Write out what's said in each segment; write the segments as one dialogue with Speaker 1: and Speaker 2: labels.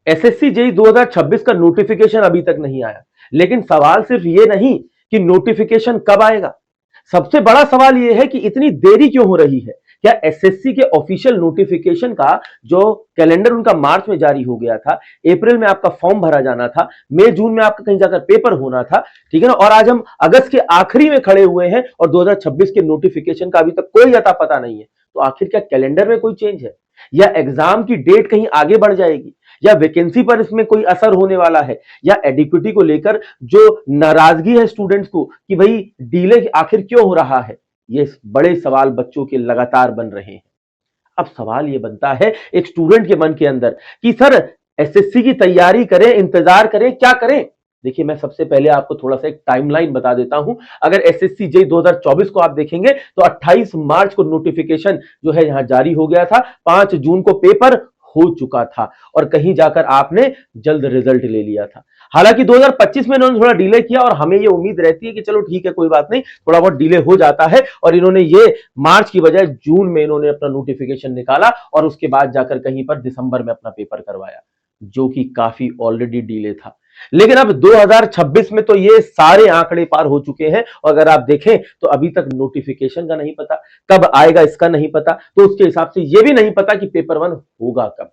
Speaker 1: SSC JE 2026 का notification अभी तक नहीं आया, लेकिन सवाल सिर्फ ये नहीं कि नोटिफिकेशन कब आएगा। सबसे बड़ा सवाल यह है कि इतनी देरी क्यों हो रही है। क्या एसएससी के ऑफिशियल नोटिफिकेशन का जो कैलेंडर उनका मार्च में जारी हो गया था, अप्रैल में आपका फॉर्म भरा जाना था, मई जून में आपका कहीं जाकर पेपर होना था, ठीक है ना, और आज हम अगस्त के आखिरी में खड़े हुए हैं और 2026 के नोटिफिकेशन का अभी तक कोई अता पता नहीं है। तो आखिर क्या कैलेंडर में कोई चेंज है, या एग्जाम की डेट कहीं आगे बढ़ जाएगी, या वैकेंसी पर इसमें कोई असर होने वाला है, या एडिक्विटी को लेकर जो नाराजगी है स्टूडेंट्स को कि भाई डिले आखिर क्यों हो रहा है। ये बड़े सवाल बच्चों के लगातार बन रहे हैं। अब सवाल ये बनता है एक स्टूडेंट के मन के अंदर कि सर एसएससी की तैयारी करें, इंतजार करें, क्या करें। देखिए, मैं सबसे पहले आपको थोड़ा सा एक टाइमलाइन बता देता हूं। अगर एसएससी जेई 2024 को आप देखेंगे तो 28 मार्च को नोटिफिकेशन जो है यहां जारी हो गया था, 5 जून को पेपर हो चुका था और कहीं जाकर आपने जल्द रिजल्ट ले लिया था। हालांकि 2025 में इन्होंने थोड़ा डिले किया और हमें ये उम्मीद रहती है कि चलो ठीक है, कोई बात नहीं, थोड़ा बहुत डिले हो जाता है, और इन्होंने ये मार्च की बजाय जून में इन्होंने अपना नोटिफिकेशन निकाला और उसके बाद जाकर कहीं पर दिसंबर में अपना पेपर करवाया, जो कि काफी ऑलरेडी डिले था। लेकिन अब 2026 में तो ये सारे आंकड़े पार हो चुके हैं और अगर आप देखें तो अभी तक नोटिफिकेशन का नहीं पता, कब आएगा इसका नहीं पता, तो उसके हिसाब से ये भी नहीं पता कि पेपर 1 होगा कब।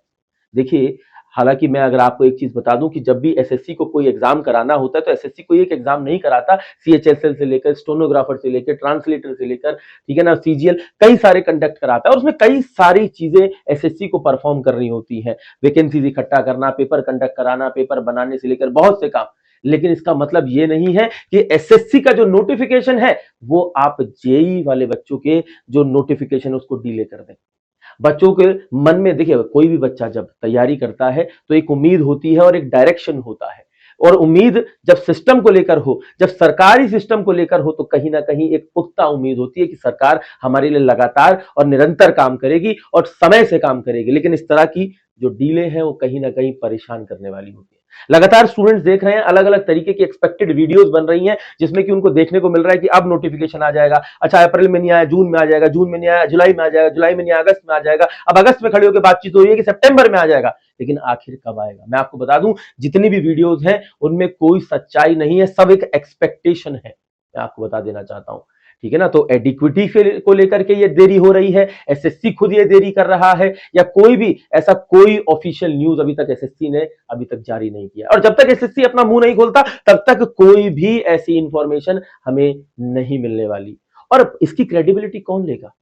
Speaker 1: देखिए, हालांकि मैं अगर आपको एक चीज बता दूं कि जब भी एसएससी को कोई एग्जाम कराना होता है तो एसएससी कोई एक एग्जाम नहीं कराता, सीएचएसएल से लेकर स्टेनोग्राफर से लेकर ट्रांसलेटर से लेकर, ठीक है ना, सीजीएल, कई सारे कंडक्ट कराता है और उसमें कई सारी चीजें एसएससी को परफॉर्म करनी होती है। वैकेंसीज इकट्ठा करना, पेपर कंडक्ट कराना, पेपर बनाने से लेकर बहुत से काम। लेकिन इसका मतलब ये नहीं है कि एसएससी का जो नोटिफिकेशन है वो आप जेई वाले बच्चों के जो नोटिफिकेशन उसको डिले कर दें। बच्चों के मन में देखिए, कोई भी बच्चा जब तैयारी करता है तो एक उम्मीद होती है और एक डायरेक्शन होता है, और उम्मीद जब सिस्टम को लेकर हो, जब सरकारी सिस्टम को लेकर हो, तो कहीं ना कहीं एक पुख्ता उम्मीद होती है कि सरकार हमारे लिए लगातार और निरंतर काम करेगी और समय से काम करेगी। लेकिन इस तरह की जो डीले है वो कहीं ना कहीं परेशान करने वाली होती है। लगातार स्टूडेंट्स देख रहे हैं, अलग अलग तरीके की एक्सपेक्टेड वीडियोस बन रही हैं जिसमें कि उनको देखने को मिल रहा है कि अब नोटिफिकेशन आ जाएगा, अच्छा अप्रैल में नहीं आया, जून में आ जाएगा, जून में नहीं आया, जुलाई में आ जाएगा, जुलाई में नहीं आया, अगस्त में आ जाएगा, अब अगस्त में खड़े होकर बातचीत हो रही है कि सितंबर में आ जाएगा। लेकिन आखिर कब आएगा? मैं आपको बता दूं, जितनी भी वीडियोस हैं उनमें कोई सच्चाई नहीं है, सब एक एक्सपेक्टेशन है, मैं आपको बता देना चाहता हूं, ठीक है ना। तो एडिक्विटी को लेकर के ये देरी हो रही है, एसएससी खुद ये देरी कर रहा है, या कोई भी ऐसा कोई ऑफिशियल न्यूज अभी तक एसएससी ने अभी तक जारी नहीं किया। और जब तक एसएससी अपना मुंह नहीं खोलता तब तक कोई भी ऐसी इंफॉर्मेशन हमें नहीं मिलने वाली। और इसकी क्रेडिबिलिटी कौन लेगा,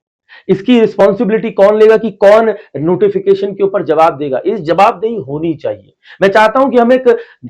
Speaker 1: इसकी रिस्पॉन्सिबिलिटी कौन लेगा कि कौन नोटिफिकेशन के ऊपर जवाब देगा? इस जवाबदेही होनी चाहिए। मैं चाहता हूं कि हम एक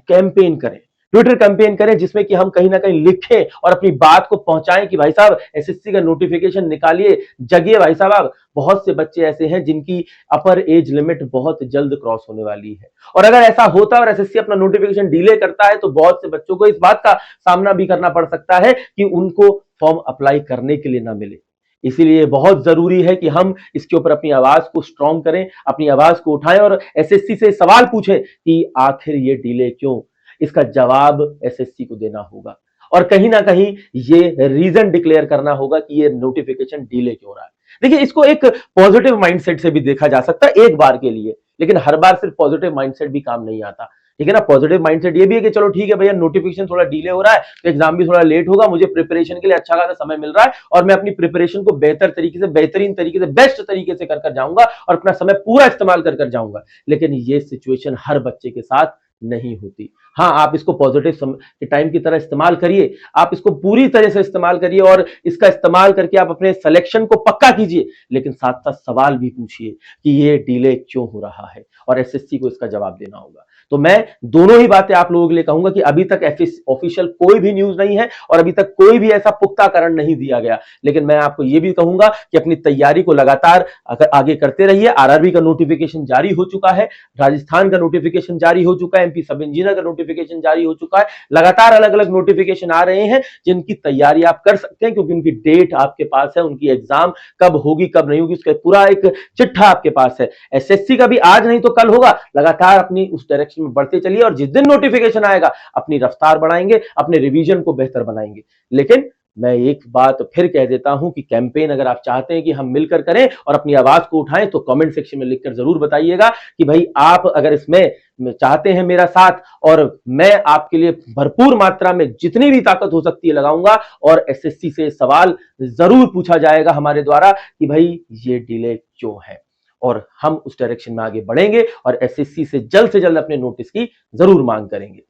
Speaker 1: कैंपेन करें, ट्विटर कैंपेन करें, जिसमें कि हम कहीं ना कहीं लिखें और अपनी बात को पहुंचाएं कि भाई साहब एसएससी का नोटिफिकेशन निकालिए, जगिए भाई साहब। आप बहुत से बच्चे ऐसे हैं जिनकी अपर एज लिमिट बहुत जल्द क्रॉस होने वाली है, और अगर ऐसा होता है और एसएससी अपना नोटिफिकेशन डिले करता है तो बहुत से बच्चों को इस बात का सामना भी करना पड़ सकता है कि उनको फॉर्म अप्लाई करने के लिए ना मिले। इसीलिए बहुत जरूरी है कि हम इसके ऊपर अपनी आवाज को स्ट्रांग करें, अपनी आवाज को उठाएं और एसएससी से सवाल पूछें कि आखिर ये डिले क्यों। इसका जवाब एसएससी को देना होगा और कहीं ना कहीं ये रीजन डिक्लेयर करना होगा कि ये नोटिफिकेशन डिले क्यों रहा है। देखिए, इसको एक पॉजिटिव माइंडसेट से भी देखा जा सकता है एक बार के लिए, लेकिन हर बार सिर्फ पॉजिटिव माइंडसेट भी काम नहीं आता, ठीक है ना। पॉजिटिव माइंडसेट ये भी है कि चलो ठीक है भैया, नोटिफिकेशन थोड़ा डिले हो रहा है तो एग्जाम भी थोड़ा लेट होगा, मुझे प्रिपरेशन के लिए अच्छा खासा समय मिल रहा है और मैं अपनी प्रिपरेशन को बेहतर तरीके से, बेहतरीन तरीके से, बेस्ट तरीके से कर जाऊंगा और अपना समय पूरा इस्तेमाल कर जाऊंगा। लेकिन ये सिचुएशन हर बच्चे के साथ नहीं होती। हाँ, आप इसको पॉजिटिव टाइम की तरह इस्तेमाल करिए, आप इसको पूरी तरह से इस्तेमाल करिए और इसका इस्तेमाल करके आप अपने सिलेक्शन को पक्का कीजिए, लेकिन साथ साथ सवाल भी पूछिए कि ये डिले क्यों हो रहा है और एसएससी को इसका जवाब देना होगा। तो मैं दोनों ही बातें आप लोगों के लिए कहूंगा कि अभी तक ऑफिशियल कोई भी न्यूज नहीं है और अभी तक कोई भी ऐसा पुख्ता कारण नहीं दिया गया, लेकिन मैं आपको यह भी कहूंगा कि अपनी तैयारी को लगातार आगे करते रहिए। आरआरबी का नोटिफिकेशन जारी हो चुका है, राजस्थान का नोटिफिकेशन जारी हो चुका है, एमपी सब इंजीनियर का नोटिफिकेशन जारी हो चुका है, लगातार अलग अलग नोटिफिकेशन आ रहे हैं जिनकी तैयारी आप कर सकते हैं, क्योंकि उनकी डेट आपके पास है, उनकी एग्जाम कब होगी कब नहीं होगी उसका पूरा एक चिट्ठा आपके पास है। एसएससी का भी आज नहीं तो कल होगा, लगातार अपनी उस डायरेक्शन में बढ़ते चलिए और जिस दिन नोटिफिकेशन आएगा अपनी रफ्तार बढ़ाएंगे, अपने रिवीजन को बेहतर बनाएंगे। लेकिन मैं एक बात फिर कह देता हूं कि कैंपेन अगर आप चाहते हैं कि हम मिलकर करें और अपनी आवाज को उठाएं तो कमेंट सेक्शन में लिखकर जरूर बताइएगा कि भाई आप अगर इसमें चाहते हैं मेरा साथ, और मैं आपके लिए भरपूर मात्रा में जितनी भी ताकत हो सकती है लगाऊंगा और एसएससी से सवाल जरूर पूछा जाएगा हमारे द्वारा कि भाई ये डिले क्यों है, और हम उस डायरेक्शन में आगे बढ़ेंगे और एसएससी से जल्द अपने नोटिस की जरूर मांग करेंगे।